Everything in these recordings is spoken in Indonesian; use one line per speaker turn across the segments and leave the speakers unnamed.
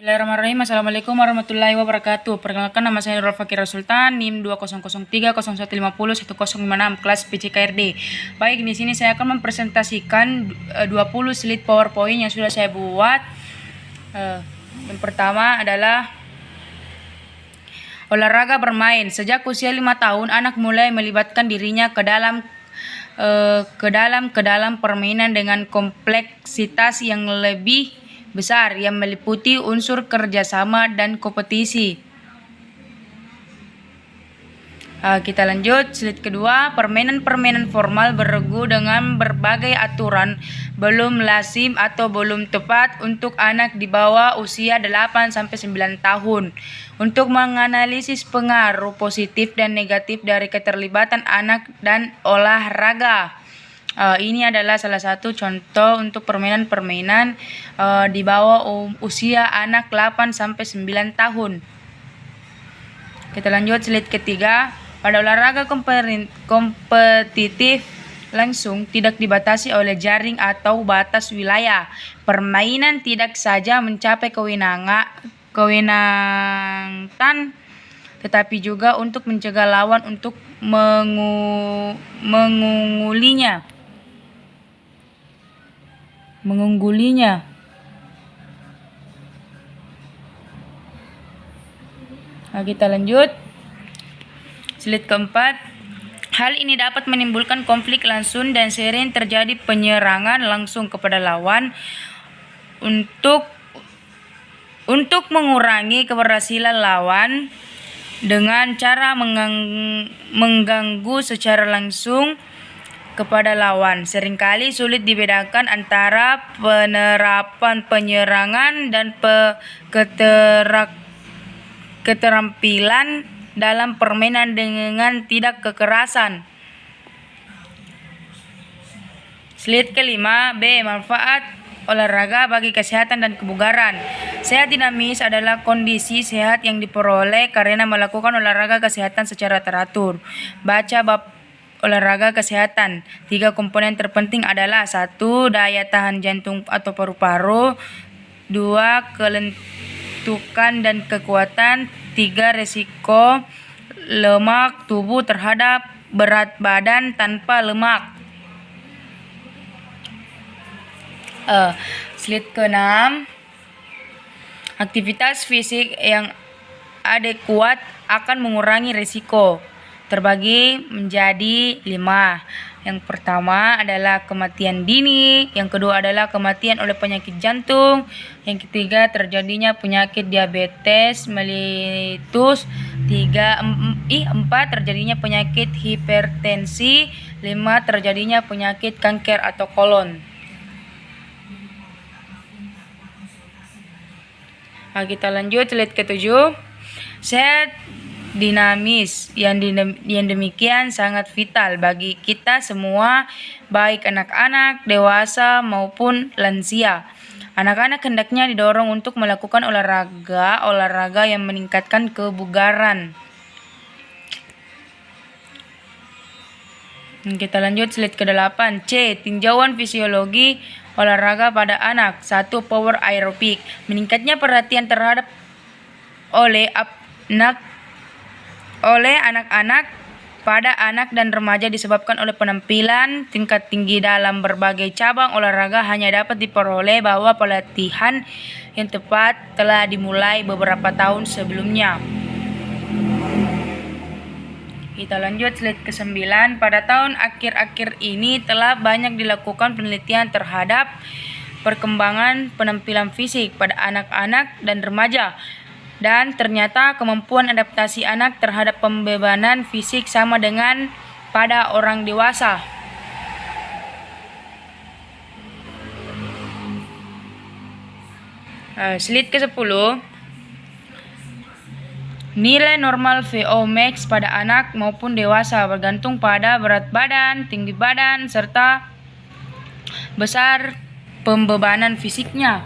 Bismillahirrahmanirrahim. Assalamualaikum warahmatullahi wabarakatuh. Perkenalkan, nama saya Nurul Fakira Sultan, NIM 200301501056, kelas PCKRD. Baik, di sini saya akan mempresentasikan 20 slide PowerPoint yang sudah saya buat. Yang pertama adalah olahraga bermain. Sejak usia 5 tahun, anak mulai melibatkan dirinya ke dalam permainan dengan kompleksitas yang lebih besar yang meliputi unsur kerjasama dan kompetisi. Kita lanjut, slide kedua. Permainan formal beregu dengan berbagai aturan belum lazim atau belum tepat untuk anak di bawah usia 8-9 tahun. Untuk menganalisis pengaruh positif dan negatif dari keterlibatan anak dan olahraga. Ini adalah salah satu contoh untuk permainan-permainan di bawah usia anak 8-9 tahun. Kita lanjut, slide ketiga. Pada olahraga kompetitif langsung tidak dibatasi oleh jaring atau batas wilayah. Permainan tidak saja mencapai kewenangan, tetapi juga untuk mencegah lawan untuk mengunggulinya. Kita lanjut, slide keempat. Hal ini dapat menimbulkan konflik langsung dan sering terjadi penyerangan langsung kepada lawan. Untuk mengurangi keberhasilan lawan dengan cara mengganggu secara langsung kepada lawan, seringkali sulit dibedakan antara penerapan penyerangan dan keterampilan dalam permainan dengan tidak kekerasan. Slide kelima. B. Manfaat olahraga bagi kesehatan dan kebugaran. Sehat dinamis adalah kondisi sehat yang diperoleh karena melakukan olahraga kesehatan secara teratur. Baca bab olahraga kesehatan. 3 komponen terpenting adalah 1. Daya tahan jantung atau paru-paru. 2. Kelentukan dan kekuatan. 3. Resiko lemak tubuh terhadap berat badan tanpa lemak. Slide ke-6. Aktivitas fisik yang adekuat akan mengurangi risiko. Terbagi menjadi 5. Yang pertama adalah kematian dini, yang kedua adalah kematian oleh penyakit jantung, yang ketiga terjadinya penyakit diabetes mellitus, 4 terjadinya penyakit hipertensi, 5 terjadinya penyakit kanker atau kolon. Kita lanjut, slide ke-7. Sehat dinamis yang demikian sangat vital bagi kita semua, baik anak-anak, dewasa maupun lansia. Anak-anak hendaknya didorong untuk melakukan olahraga yang meningkatkan kebugaran. Kita lanjut, slide ke-8. C. Tinjauan fisiologi olahraga pada anak. 1. Power aerobik. Meningkatnya perhatian terhadap oleh anak-anak pada anak dan remaja disebabkan oleh penampilan tingkat tinggi dalam berbagai cabang olahraga hanya dapat diperoleh bahwa pelatihan yang tepat telah dimulai beberapa tahun sebelumnya. Kita lanjut, slide ke-9. Pada tahun akhir-akhir ini telah banyak dilakukan penelitian terhadap perkembangan penampilan fisik pada anak-anak dan remaja. Dan ternyata kemampuan adaptasi anak terhadap pembebanan fisik sama dengan pada orang dewasa. Slide ke-10. Nilai normal VO max pada anak maupun dewasa bergantung pada berat badan, tinggi badan, serta besar pembebanan fisiknya.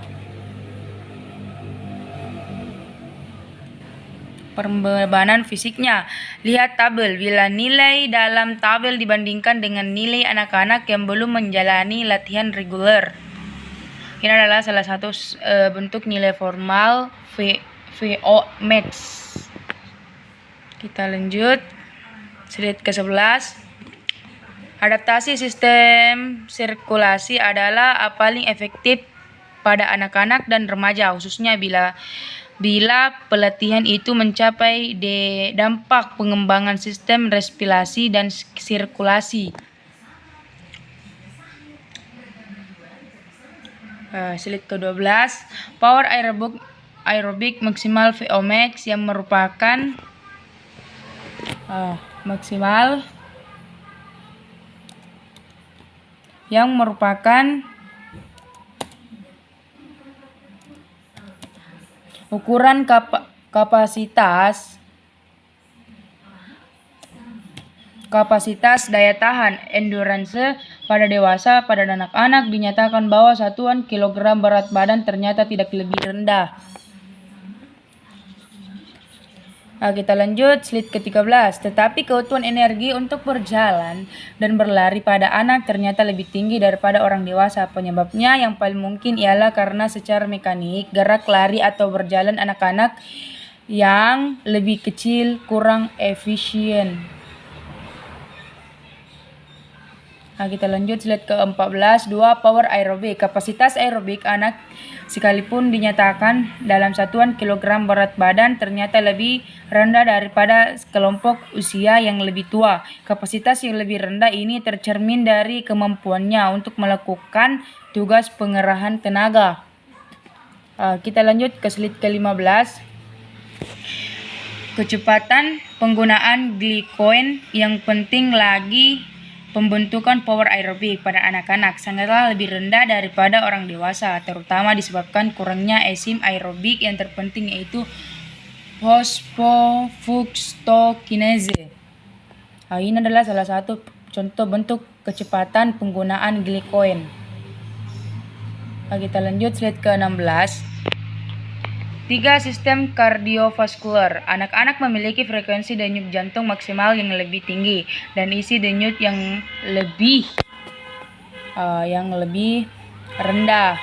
Lihat tabel. Bila nilai dalam tabel dibandingkan dengan nilai anak-anak yang belum menjalani latihan reguler. Ini adalah salah satu bentuk nilai formal VO max. Kita lanjut slide ke-11. Adaptasi sistem sirkulasi adalah paling efektif pada anak-anak dan remaja, khususnya bila pelatihan itu mencapai dampak pengembangan sistem respirasi dan sirkulasi. Slide ke-12. Power aerobik maksimal VO max yang merupakan ukuran kapasitas daya tahan endurance pada dewasa pada anak-anak dinyatakan bahwa satuan kilogram berat badan ternyata tidak lebih rendah. Kita lanjut slide ke-13. Tetapi keutuhan energi untuk berjalan dan berlari pada anak ternyata lebih tinggi daripada orang dewasa. Penyebabnya yang paling mungkin ialah karena secara mekanik gerak lari atau berjalan anak-anak yang lebih kecil kurang efisien. Kita lanjut slide ke-14. 2. Power aerobik. Kapasitas aerobik anak sekalipun dinyatakan dalam satuan kilogram berat badan ternyata lebih rendah daripada kelompok usia yang lebih tua. Kapasitas yang lebih rendah ini tercermin dari kemampuannya untuk melakukan tugas pengerahan tenaga. Kita lanjut ke slide ke-15. Kecepatan penggunaan glikogen yang penting lagi pembentukan power aerobik pada anak-anak sangatlah lebih rendah daripada orang dewasa, terutama disebabkan kurangnya enzim aerobik yang terpenting yaitu fosfofruktokinase. Ini adalah salah satu contoh bentuk kecepatan penggunaan glikogen. Kita lanjut slide ke-16. 3. Sistem kardiovaskular. Anak-anak memiliki frekuensi denyut jantung maksimal yang lebih tinggi dan isi denyut yang lebih rendah.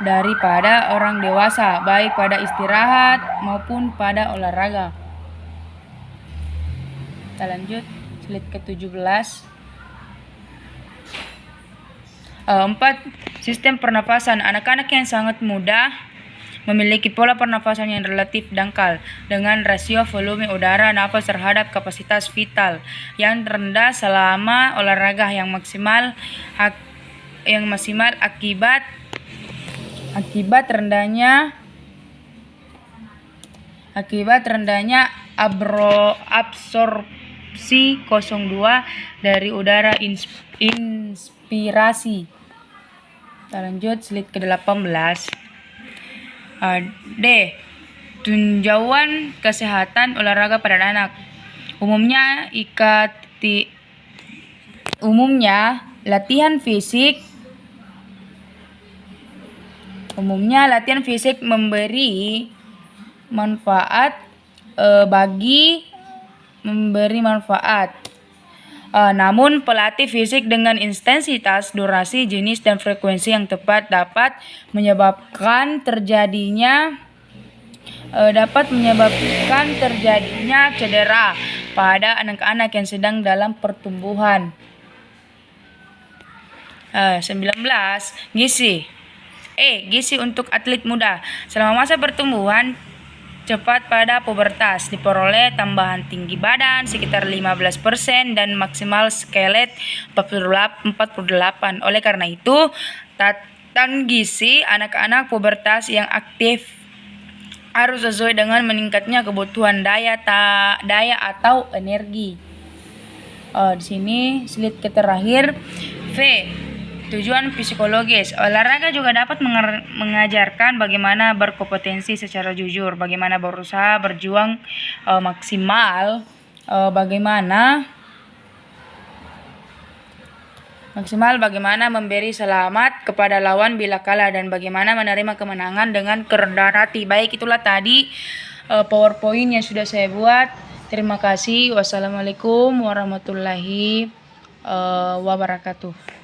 Daripada orang dewasa, baik pada istirahat maupun pada olahraga. Kita lanjut slide ke-17. 4. Sistem pernafasan. Anak-anak yang sangat muda memiliki pola pernafasan yang relatif dangkal dengan rasio volume udara nafas terhadap kapasitas vital yang rendah selama olahraga yang maksimal akibat rendahnya absorpsi 02 dari udara inspirasi. Kita lanjut slide ke-18. D. Tinjauan kesehatan olahraga pada anak. Umumnya latihan fisik memberi manfaat. Namun pelatih fisik dengan intensitas, durasi, jenis, dan frekuensi yang tepat dapat menyebabkan terjadinya cedera pada anak-anak yang sedang dalam pertumbuhan. 19. Gizi. Gizi untuk atlet muda. Selama masa pertumbuhan cepat pada pubertas diperoleh tambahan tinggi badan sekitar 15% dan maksimal skelet 48. Oleh karena itu, tatan gizi anak-anak pubertas yang aktif harus sesuai dengan meningkatnya kebutuhan daya atau energi. Di sini slide terakhir. V. Tujuan psikologis. Olahraga juga dapat mengajarkan bagaimana berkompetensi secara jujur, bagaimana berusaha berjuang maksimal, bagaimana memberi selamat kepada lawan bila kalah, dan bagaimana menerima kemenangan dengan kerendahan hati. Baik, itulah tadi PowerPoint yang sudah saya buat. Terima kasih. Wassalamualaikum warahmatullahi wabarakatuh.